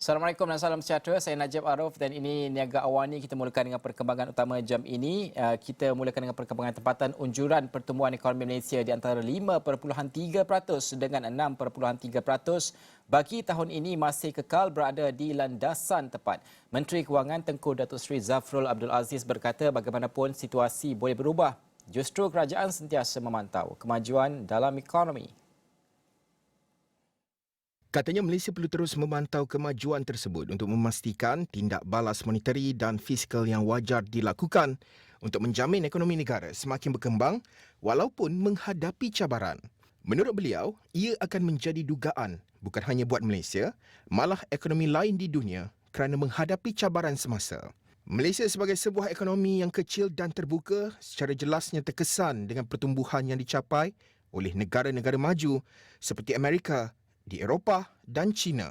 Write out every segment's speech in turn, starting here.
Assalamualaikum dan salam sejahtera. Saya Najib Arif dan ini Niaga Awani. Kita mulakan dengan perkembangan utama jam ini. Kita mulakan dengan perkembangan tempatan unjuran pertumbuhan ekonomi Malaysia di antara 5.3% dengan 6.3%. Bagi tahun ini masih kekal berada di landasan tepat. Menteri Kewangan Tengku Datuk Seri Zafrul Abdul Aziz berkata bagaimanapun situasi boleh berubah. Justru kerajaan sentiasa memantau kemajuan dalam ekonomi. Katanya Malaysia perlu terus memantau kemajuan tersebut untuk memastikan tindak balas monetari dan fiskal yang wajar dilakukan untuk menjamin ekonomi negara semakin berkembang walaupun menghadapi cabaran. Menurut beliau, ia akan menjadi dugaan bukan hanya buat Malaysia, malah ekonomi lain di dunia kerana menghadapi cabaran semasa. Malaysia sebagai sebuah ekonomi yang kecil dan terbuka secara jelasnya terkesan dengan pertumbuhan yang dicapai oleh negara-negara maju seperti Amerika, di Eropah dan China.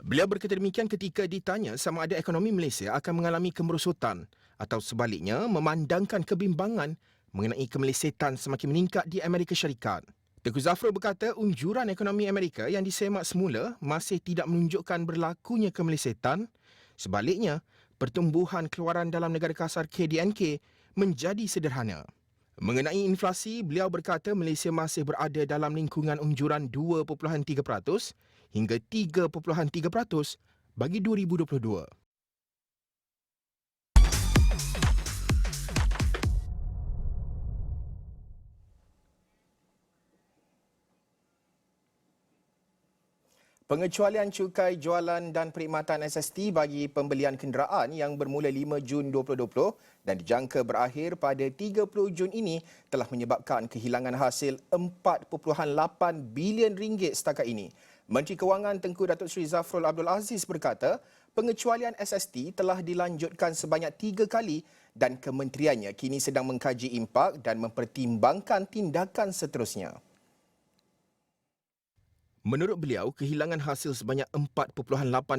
Beliau berkata demikian ketika ditanya sama ada ekonomi Malaysia akan mengalami kemerosotan atau sebaliknya memandangkan kebimbangan mengenai kemelesetan semakin meningkat di Amerika Syarikat. Tengku Zafrul berkata unjuran ekonomi Amerika yang disemak semula masih tidak menunjukkan berlakunya kemelesetan. Sebaliknya, pertumbuhan keluaran dalam negara kasar KDNK menjadi sederhana. Mengenai inflasi, beliau berkata Malaysia masih berada dalam lingkungan unjuran 2.3% hingga 3.3% bagi 2022. Pengecualian cukai jualan dan perkhidmatan SST bagi pembelian kenderaan yang bermula 5 Jun 2020 dan dijangka berakhir pada 30 Jun ini telah menyebabkan kehilangan hasil 4.8 bilion ringgit setakat ini. Menteri Kewangan Tengku Datuk Seri Zafrul Abdul Aziz berkata, pengecualian SST telah dilanjutkan sebanyak 3 kali dan kementeriannya kini sedang mengkaji impak dan mempertimbangkan tindakan seterusnya. Menurut beliau, kehilangan hasil sebanyak 4.8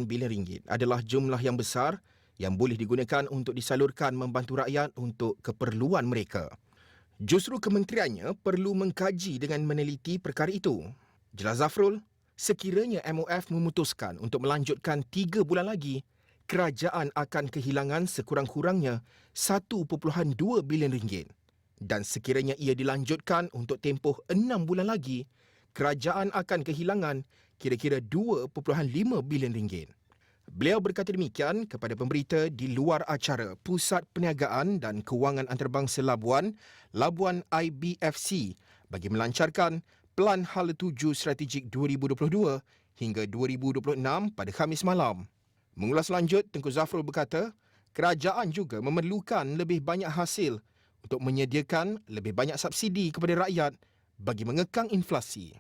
bilion ringgit adalah jumlah yang besar yang boleh digunakan untuk disalurkan membantu rakyat untuk keperluan mereka. Justru kementeriannya perlu mengkaji dengan meneliti perkara itu. Jelas Zafrul, sekiranya MOF memutuskan untuk melanjutkan 3 bulan lagi, kerajaan akan kehilangan sekurang-kurangnya 1.2 bilion ringgit. Dan sekiranya ia dilanjutkan untuk tempoh 6 bulan lagi, kerajaan akan kehilangan kira-kira 2.5 bilion ringgit. Beliau berkata demikian kepada pemberita di luar acara Pusat Perniagaan dan Kewangan Antarabangsa Labuan, Labuan IBFC bagi melancarkan Pelan Hala Tuju Strategik 2022 hingga 2026 pada Khamis malam. Mengulas lanjut, Tengku Zafrul berkata, kerajaan juga memerlukan lebih banyak hasil untuk menyediakan lebih banyak subsidi kepada rakyat bagi mengekang inflasi.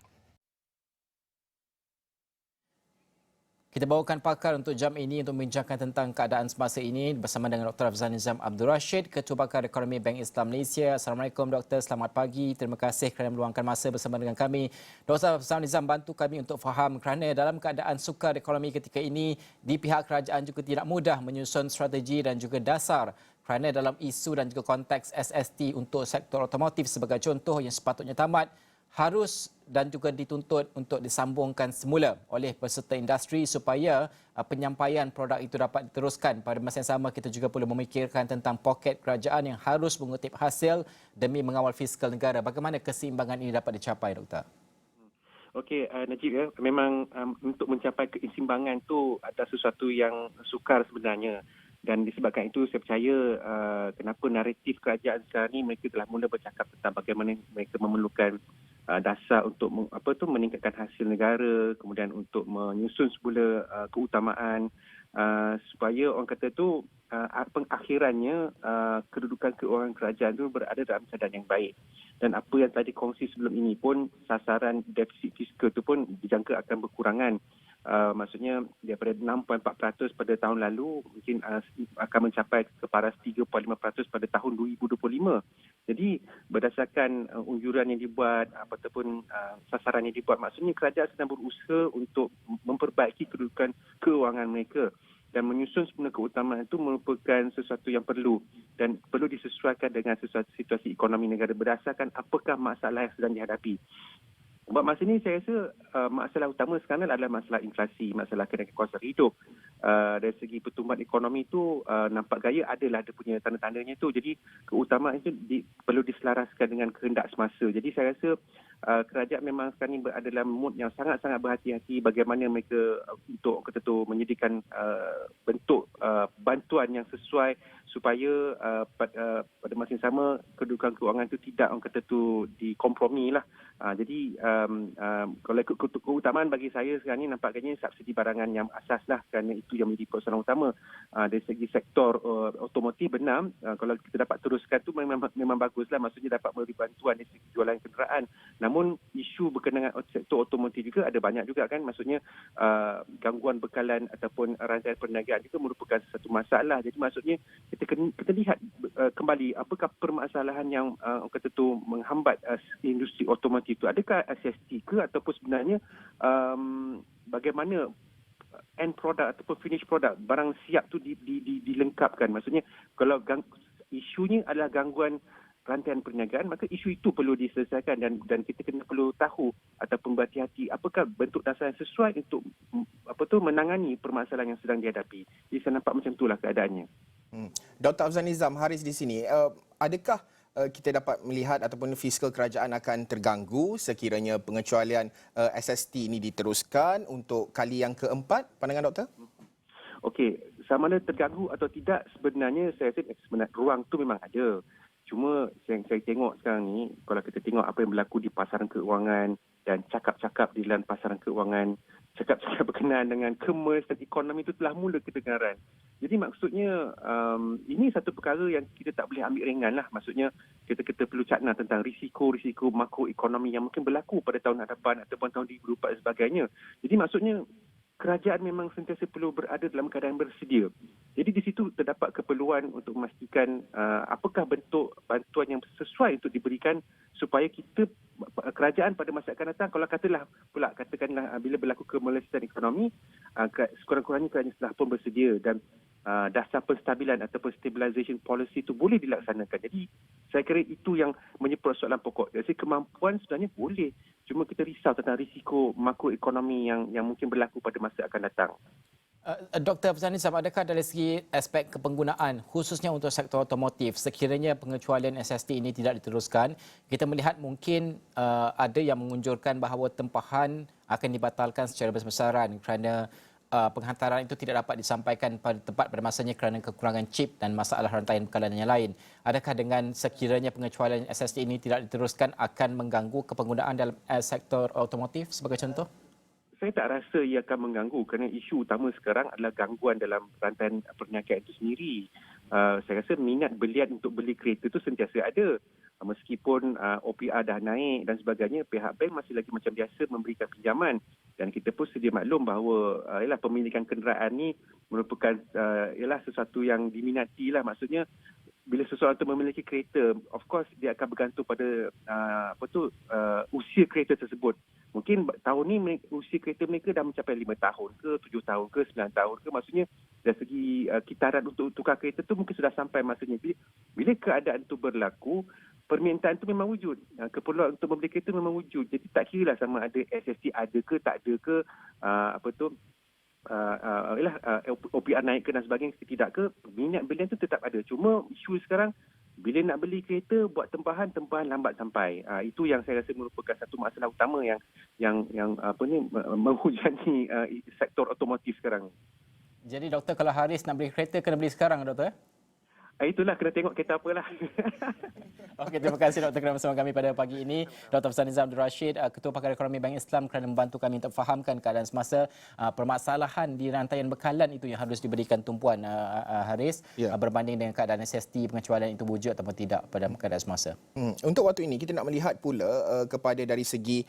Kita bawakan pakar untuk jam ini untuk membincangkan tentang keadaan semasa ini bersama dengan Dr. Afzal Nizam Abdul Rashid, Ketua Pakar Ekonomi Bank Islam Malaysia. Assalamualaikum Doktor, selamat pagi. Terima kasih kerana meluangkan masa bersama dengan kami. Dr. Afzal Nizam, bantu kami untuk faham kerana dalam keadaan sukar ekonomi ketika ini, di pihak kerajaan juga tidak mudah menyusun strategi dan juga dasar kerana dalam isu dan juga konteks SST untuk sektor otomotif sebagai contoh yang sepatutnya tamat, harus dan juga dituntut untuk disambungkan semula oleh peserta industri supaya penyampaian produk itu dapat diteruskan. Pada masa yang sama, kita juga perlu memikirkan tentang poket kerajaan yang harus mengutip hasil demi mengawal fiskal negara. Bagaimana keseimbangan ini dapat dicapai, Doktor? Okey, Najib, ya, memang untuk mencapai keseimbangan itu ada sesuatu yang sukar sebenarnya. Dan disebabkan itu saya percaya kenapa naratif kerajaan sekarang ini mereka telah mula bercakap tentang bagaimana mereka memerlukan dasar untuk meningkatkan hasil negara, kemudian untuk menyusun semula keutamaan supaya orang kata tu pengakhirannya kedudukan keuangan kerajaan itu berada dalam keadaan yang baik. Dan apa yang tadi kongsi sebelum ini pun, sasaran defisit fiskal itu pun dijangka akan berkurangan. Maksudnya daripada 6.4% pada tahun lalu mungkin akan mencapai ke paras 3.5% pada tahun 2025. Jadi berdasarkan unjuran yang dibuat ataupun sasaran yang dibuat, maksudnya kerajaan sedang berusaha untuk memperbaiki kedudukan keuangan mereka dan menyusun semula keutamaan itu merupakan sesuatu yang perlu dan perlu disesuaikan dengan situasi ekonomi negara berdasarkan apakah masalah yang sedang dihadapi. Buat masa ni saya rasa masalah utama sekarang adalah masalah inflasi, masalah kenaikan kos hidup. Dari segi pertumbuhan ekonomi tu nampak gaya adalah ada punya tanda-tandanya tu. Jadi keutamaan itu perlu diselaraskan dengan kehendak semasa. Jadi saya rasa kerajaan memang sekarang ni berada dalam mood yang sangat-sangat berhati-hati bagaimana mereka untuk kata tu menyediakan bentuk bantuan yang sesuai supaya pada masa yang sama kedudukan keuangan itu tidak orang kata tu dikompromi lah. Jadi kalau keutamaan bagi saya sekarang ni nampaknya subsidi barangan yang asas lah, kerana itu yang menjadi persoalan utama. Dari segi sektor otomotif benar, kalau kita dapat teruskan tu memang baguslah, maksudnya dapat memberi bantuan dari segi jualan kenderaan. Namun isu berkenaan sektor otomotif juga ada banyak juga kan, maksudnya gangguan bekalan ataupun rantaian perniagaan juga merupakan satu masalah. Jadi maksudnya kita lihat kembali apakah permasalahan yang kata tu menghambat industri otomotif itu. Adakah SST ke ataupun sebenarnya bagaimana end product ataupun finish product barang siap tu dilengkapkan. Maksudnya kalau isunya adalah gangguan rantaian perniagaan, maka isu itu perlu diselesaikan dan kita kena perlu tahu ataupun berhati-hati apakah bentuk dasar yang sesuai untuk menangani permasalahan yang sedang dihadapi. Jadi saya nampak macam itulah keadaannya. Dr. Afzal Nizam, Haris di sini, adakah kita dapat melihat ataupun fiskal kerajaan akan terganggu sekiranya pengecualian SST ini diteruskan untuk kali yang keempat? Pandangan doktor? Okey, sama ada terganggu atau tidak, sebenarnya saya rasa ruang tu memang ada. Cuma yang saya tengok sekarang ni, kalau kita tengok apa yang berlaku di pasaran keuangan dan cakap-cakap di dalam pasaran keuangan, cakap-cakap berkenaan dengan kemas dan ekonomi itu telah mula kedengaran. Jadi maksudnya ini satu perkara yang kita tak boleh ambil ringan lah. Maksudnya kita perlu cakna tentang risiko-risiko makroekonomi yang mungkin berlaku pada tahun hadapan ataupun tahun 2024 dan sebagainya. Jadi maksudnya kerajaan memang sentiasa perlu berada dalam keadaan bersedia. Jadi di situ terdapat keperluan untuk memastikan apakah bentuk bantuan yang sesuai untuk diberikan supaya kerajaan pada masa akan datang, kalau katakanlah bila berlaku kemelesetan ekonomi, sekurang-kurangnya kerajaan telah pun bersedia dan dasar penstabilan ataupun stabilization policy itu boleh dilaksanakan. Jadi saya kira itu yang menjadi persoalan pokok. Jadi kemampuan sebenarnya boleh, cuma kita risau tentang risiko makroekonomi yang mungkin berlaku pada masa akan datang. Dr. Afzal Nizam, adakah dari segi aspek kepenggunaan khususnya untuk sektor otomotif, sekiranya pengecualian SST ini tidak diteruskan, kita melihat mungkin ada yang mengunjurkan bahawa tempahan akan dibatalkan secara besar-besaran kerana penghantaran itu tidak dapat disampaikan pada tepat pada masanya kerana kekurangan chip dan masalah rantaian bekalan yang lain. Adakah dengan sekiranya pengecualian SST ini tidak diteruskan akan mengganggu kepenggunaan dalam sektor otomotif sebagai contoh? Saya tak rasa ia akan mengganggu kerana isu utama sekarang adalah gangguan dalam rantaian perniagaan itu sendiri. Saya rasa minat belian untuk beli kereta itu sentiasa ada. Meskipun OPR dah naik dan sebagainya, pihak bank masih lagi macam biasa memberikan pinjaman. Dan kita pun sedia maklum bahawa pemilikan kenderaan ni merupakan sesuatu yang diminati lah. Maksudnya bila seseorang itu memiliki kereta, of course dia akan bergantung pada usia kereta tersebut. Mungkin tahun ni usia kereta mereka dah mencapai 5 tahun ke, 7 tahun ke, 9 tahun ke. Maksudnya dari segi kitaran untuk tukar kereta tu mungkin sudah sampai masanya. Bila keadaan itu berlaku, permintaan itu memang wujud. Keperluan untuk membeli kereta memang wujud. Jadi tak kira lah sama ada SST ada ke, tak ada ke, OPR naik ke dan sebagainya, tidak ke, minat belian itu tetap ada. Cuma isu sekarang, bila nak beli kereta, buat tempahan lambat sampai. Itu yang saya rasa merupakan satu masalah utama yang menghujani sektor otomotif sekarang. Jadi doktor, kalau Haris nak beli kereta kena beli sekarang, doktor? Itulah, kena tengok kereta apalah. Okey, terima kasih doktor kerana bersama kami pada pagi ini. Dr. Afzal Nizam Abdul Rashid, Ketua Pakar Ekonomi Bank Islam, kerana membantu kami untuk fahamkan keadaan semasa permasalahan di rantaian bekalan itu yang harus diberikan tumpuan, Haris, berbanding dengan keadaan SST, pengecualian itu wujud ataupun tidak pada keadaan semasa. Untuk waktu ini kita nak melihat pula kepada dari segi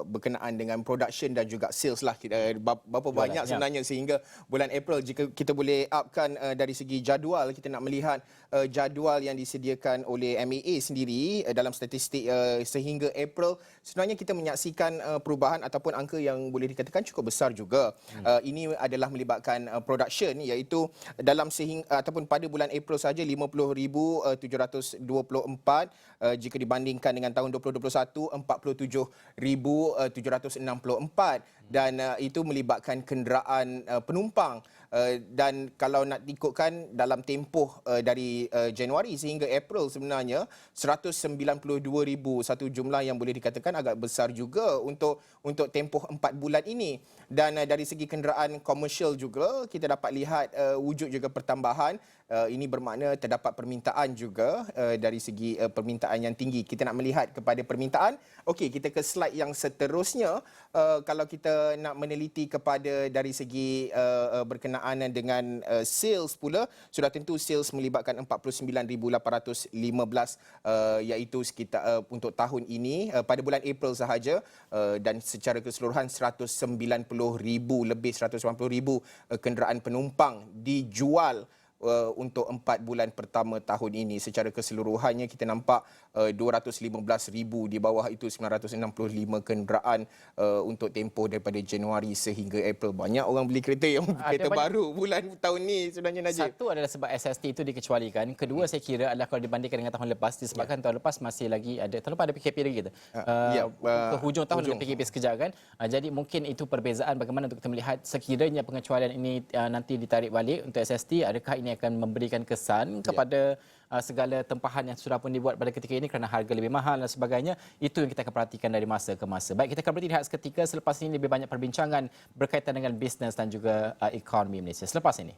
berkenaan dengan production dan juga sales lah. Berapa banyak sebenarnya sehingga bulan April, jika kita boleh upkan dari segi jadual, kita kita nak melihat jadual yang disediakan oleh MAA sendiri dalam statistik sehingga April, sebenarnya kita menyaksikan perubahan ataupun angka yang boleh dikatakan cukup besar juga. Ini adalah melibatkan production, iaitu dalam ataupun pada bulan April saja 50,724, jika dibandingkan dengan tahun 2021 47,764, dan itu melibatkan kenderaan penumpang. Dan kalau nak ikutkan dalam tempoh dari Januari sehingga April, sebenarnya 192,000, satu jumlah yang boleh dikatakan agak besar juga untuk tempoh 4 bulan ini. Dan dari segi kenderaan komersial juga kita dapat lihat wujud juga pertambahan. Ini bermakna terdapat permintaan juga dari segi permintaan yang tinggi. Kita nak melihat kepada permintaan. Okey, kita ke slide yang seterusnya. Kalau kita nak meneliti kepada dari segi berkenaan dengan sales pula, sudah tentu sales melibatkan 49,815, iaitu sekitar untuk tahun ini pada bulan April sahaja, dan secara keseluruhan 190,000 kenderaan penumpang dijual untuk 4 bulan pertama tahun ini. Secara keseluruhannya kita nampak 215,000, di bawah itu 965 kenderaan untuk tempoh daripada Januari sehingga April. Banyak orang beli kereta kereta baru bulan tahun ni sebenarnya, Najib. Satu adalah sebab SST itu dikecualikan. Kedua, saya kira adalah kalau dibandingkan dengan tahun lepas, disebabkan tahun lepas masih lagi ada, tahun lepas ada PKP lagi kita. Ke hujung tahun ada PKP sekejap kan. Jadi mungkin itu perbezaan bagaimana untuk kita melihat sekiranya pengecualian ini nanti ditarik balik untuk SST, adakah ini akan memberikan kesan kepada segala tempahan yang sudah pun dibuat pada ketika ini kerana harga lebih mahal dan sebagainya. Itu yang kita akan perhatikan dari masa ke masa. Baik, kita akan berhenti rehat seketika. Selepas ini lebih banyak perbincangan berkaitan dengan bisnes dan juga ekonomi Malaysia. Selepas ini.